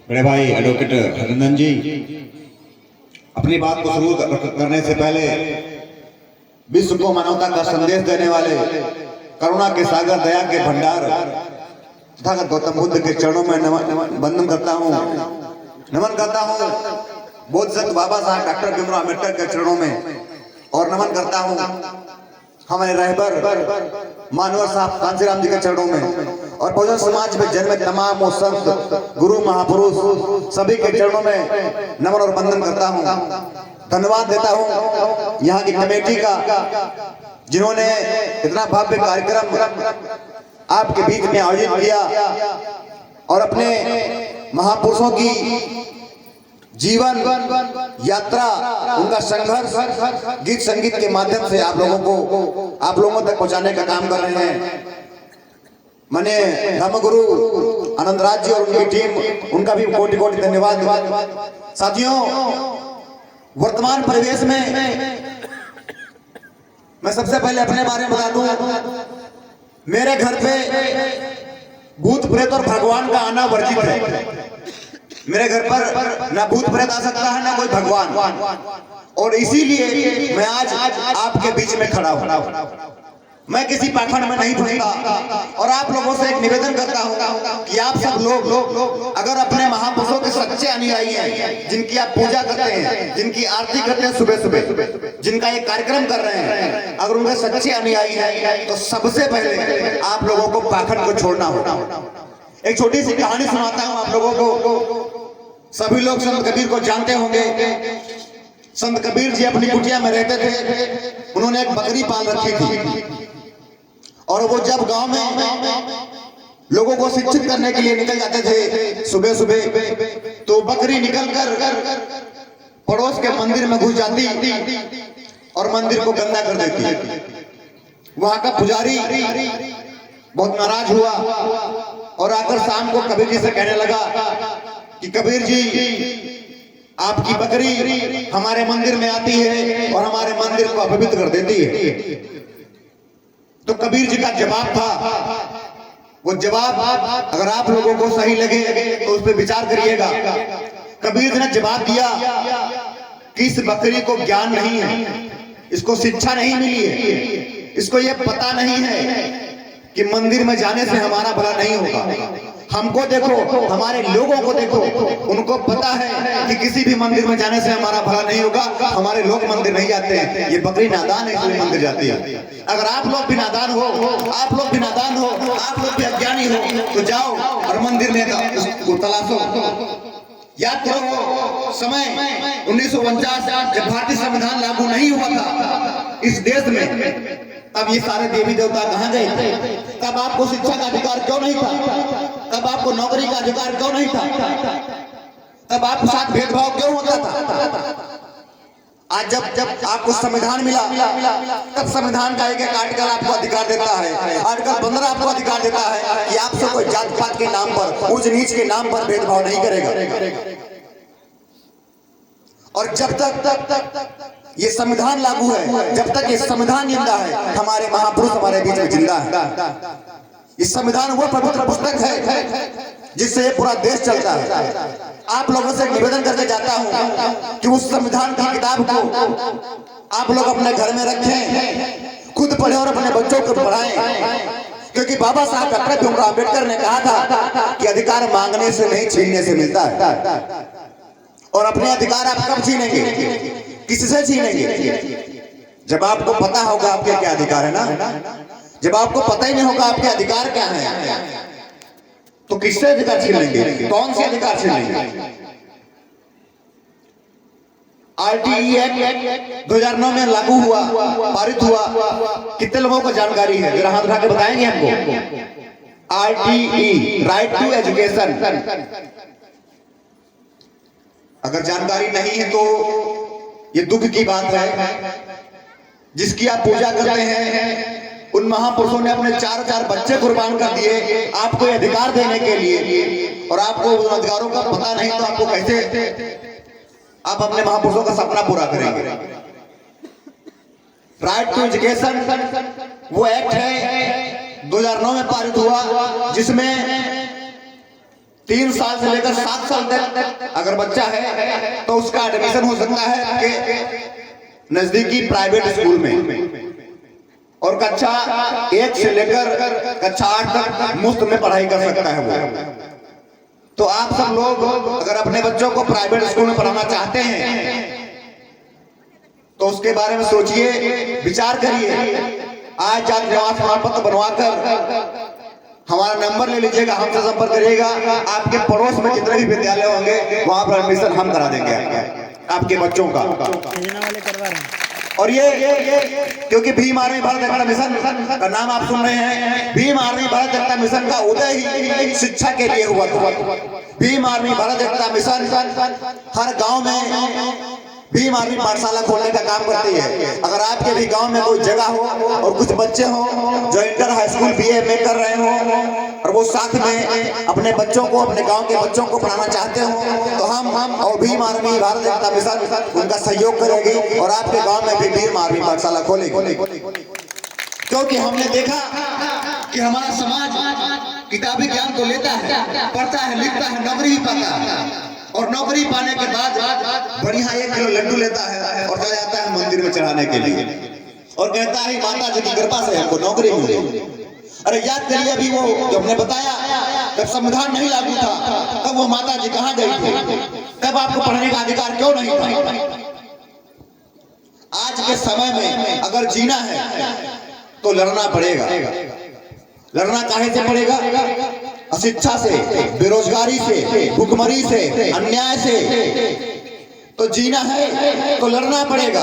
बड़े भाई एडवोकेट हरिनंदन जी, अपनी बात को शुरू करने से पहले विश्व को मानवता का संदेश देने वाले करुणा के सागर, दया के भंडार तथागत गौतम बुद्ध के चरणों में वंदन करता हूँ, नमन करता हूँ। बोध संत बाबा साहब डॉक्टर भीमराव अम्बेडकर के चरणों में और नमन करता हूँ हमारे रहबर मानवर साहब कांसीराम जी के चरणों में और बहुजन समाज में जन्मे तमाम वो संत गुरु महापुरुष सभी के चरणों में नमन और वंदन करता हूँ। धन्यवाद देता हूँ यहाँ की कमेटी का, जिन्होंने इतना भव्य कार्यक्रम आपके बीच में आयोजित किया और अपने महापुरुषों की जीवन यात्रा, उनका संघर्ष गीत संगीत के माध्यम से आप लोगों तक पहुंचाने का काम कर रहे हैं। माने धर्मगुरु आनंदराज जी और उनकी टीम, उनका भी कोटि कोटि धन्यवाद। साथियों, वर्तमान परिवेश में मैं सबसे पहले अपने बारे में बता दूं, मेरे घर पे भूत प्रेत और भगवान का आना वर्जित है। मेरे घर पर ना भूत प्रेत आ सकता है ना कोई भगवान, और इसीलिए मैं आज आपके बीच में खड़ा हूं। मैं किसी पाखंड में नहीं पड़ूंगा और आप लोगों से एक निवेदन करता हूं कि आप सब लोग अगर अपने महापुरुषों के सच्चे अनुयायी हैं, जिनकी आप पूजा करते हैं, जिनकी आरती करते हैं सुबह सुबह, जिनका एक कार्यक्रम कर रहे हैं, अगर उनके सच्चे अनुयायी हैं तो सबसे पहले आप लोगों को पाखंड को छोड़ना होगा। एक छोटी सी कहानी सुनाता हूं आप लोगों को। सभी लोग संत कबीर को जानते होंगे। संत कबीर जी अपनी कुटिया में रहते थे। उन्होंने एक बकरी पाल रखी थी और वो जब गांव में लोगों को शिक्षित करने के लिए निकल जाते थे सुबह सुबह, तो बकरी निकलकर पड़ोस के मंदिर में घुस जाती और मंदिर को गंदा कर देती। वहां का पुजारी बहुत नाराज हुआ और आकर शाम को कबीर जी से कहने लगा कि कबीर जी, आपकी बकरी हमारे मंदिर में आती है और हमारे मंदिर को अपवित्र कर देती है। तो कबीर जी का जवाब था, वो जवाब अगर आप लोगों को सही लगे तो उस पर विचार करिएगा। कबीर जी ने जवाब दिया कि इस बकरी को ज्ञान नहीं है, इसको शिक्षा नहीं मिली है, इसको ये पता नहीं है कि मंदिर में जाने से हमारा भला नहीं होगा। हमको देखो, हमारे लोगों को देखो, उनको पता है कि किसी भी मंदिर में जाने से हमारा भला नहीं होगा। हमारे लोग मंदिर नहीं जाते हैं, ये बकरी नादान है इसलिए मंदिर जाती है। अगर आप लोग भी नादान हो, आप लोग भी नादान हो, आप लोग भी अज्ञानी हो, तो जाओ और मंदिर में तलाशो। याद करो समय 1949 जब भारतीय संविधान लागू नहीं हुआ था इस देश में, तब ये सारे देवी देवता कहाँ गए थे? तब आपको शिक्षा का अधिकार क्यों नहीं था? तब आपको नौकरी का अधिकार क्यों नहीं था? तब आपके साथ भेदभाव क्यों होता था? आज जब आपको संविधान मिला, तब संविधान का एक आर्टिकल आपको अधिकार देता है। आर्टिकल 15 आपको अधिकार देता है कि आपसे कोई जात पात के नाम पर, ऊंच नीच के नाम पर भेदभाव नहीं करेगा। और जब तक ये संविधान लागू है, जब तक ये संविधान जिंदा है, हमारे महापुरुष हमारे बीच में जिंदा है। ये संविधान वो पवित्र पुस्तक है जिससे पूरा देश चलता है। आप लोगों से निवेदन करके जाता हूं कि उस संविधान की किताब को आप लोग अपने घर में रखें, खुद पढ़ें और अपने बच्चों को पढ़ाएं, क्योंकि बाबा साहब डॉक्टर भीमराव अम्बेडकर ने कहा था कि अधिकार मांगने से नहीं छीनने से मिलता है। और अपने अधिकार आप कब छीनेंगे, किससे छीनेंगे? जब आपको पता होगा आपके क्या अधिकार है ना। जब आपको पता ही नहीं होगा आपके अधिकार क्या है, तो किससे अधिकार छीन लेंगे? कौन से अधिकार छीन लेंगे? आरटीई एक्ट 2009 में लागू हुआ, पारित हुआ। कितने लोगों को जानकारी है? जरा हाथ उठा के बताएंगे हमको। RTE, right to education. अगर जानकारी नहीं है तो ये दुख की बात है। जिसकी आप पूजा करते हैं, उन महापुरुषों ने अपने 4 बच्चे कुर्बान कर दिए आपको अधिकार देने के लिए, और आपको उन अधिकारों का पता नहीं तो आपको कैसे आप अपने महापुरुषों का सपना पूरा करेंगे? राइट टू एजुकेशन वो एक्ट है 2009 में पारित हुआ, जिसमें 3 साल से लेकर 7 साल तक अगर बच्चा है तो उसका एडमिशन हो सकता है कि नजदीकी प्राइवेट स्कूल में, और कक्षा 1 से लेकर कक्षा 8 तक मुफ्त में पढ़ाई कर सकता है वो। तो आप सब लोग अगर अपने बच्चों को प्राइवेट स्कूल में पढ़ाना चाहते हैं तो उसके बारे में सोचिए, विचार करिए। आज जाकर जवाब प्रमाण पत्र बनवाकर हमारा नंबर ले लीजिएगा, हमसे संपर्क करिएगा। आपके पड़ोस में जितने भी विद्यालय होंगे वहां पर एडमिशन हम करा देंगे आपके बच्चों का। और ये क्योंकि भीम आर्मी भारत एकता मिशन का नाम आप सुन रहे हैं, भीम आर्मी भारत एकता मिशन का उदय ही शिक्षा के लिए हुआ था। भीम आर्मी भारत एकता मिशन हर गांव में भीम आर्मी पाठशाला खोलने का काम करती है। अगर आपके भी गांव में कोई जगह हो और कुछ बच्चे हो जो इंटर हाई स्कूल BA में कर रहे हो और वो साथ में अपने बच्चों को, अपने गांव के बच्चों को पढ़ाना चाहते हो, तो हम और भीम आर्मी भारत एकता मिशन उनका सहयोग करेगी और आपके गांव में भी भीम आर्मी पाठशाला खोलेगी। क्योंकि हमने देखा कि हमारा समाज किताबी ज्ञान तो लेता है, पढ़ता है, लिखता है, नौकरी भी पाता है, और नौकरी पाने के बाद बढ़िया 1 किलो लड्डू लेता है और चला जाता है मंदिर में चढ़ाने के लिए और कहता है माता जी की कृपा से हमको नौकरी मिली। अरे याद करिए, अभी वो जो हमने बताया जब संविधान नहीं लागू था तब वो माता जी कहाँ गई थी, तब आपको पढ़ने का अधिकार क्यों नहीं था? आज के समय में अगर जीना है तो लड़ना पड़ेगा। लड़ना काहे से पड़ेगा? अशिक्षा से, बेरोजगारी से, भुखमरी से, अन्याय से। तो जीना है तो लड़ना पड़ेगा।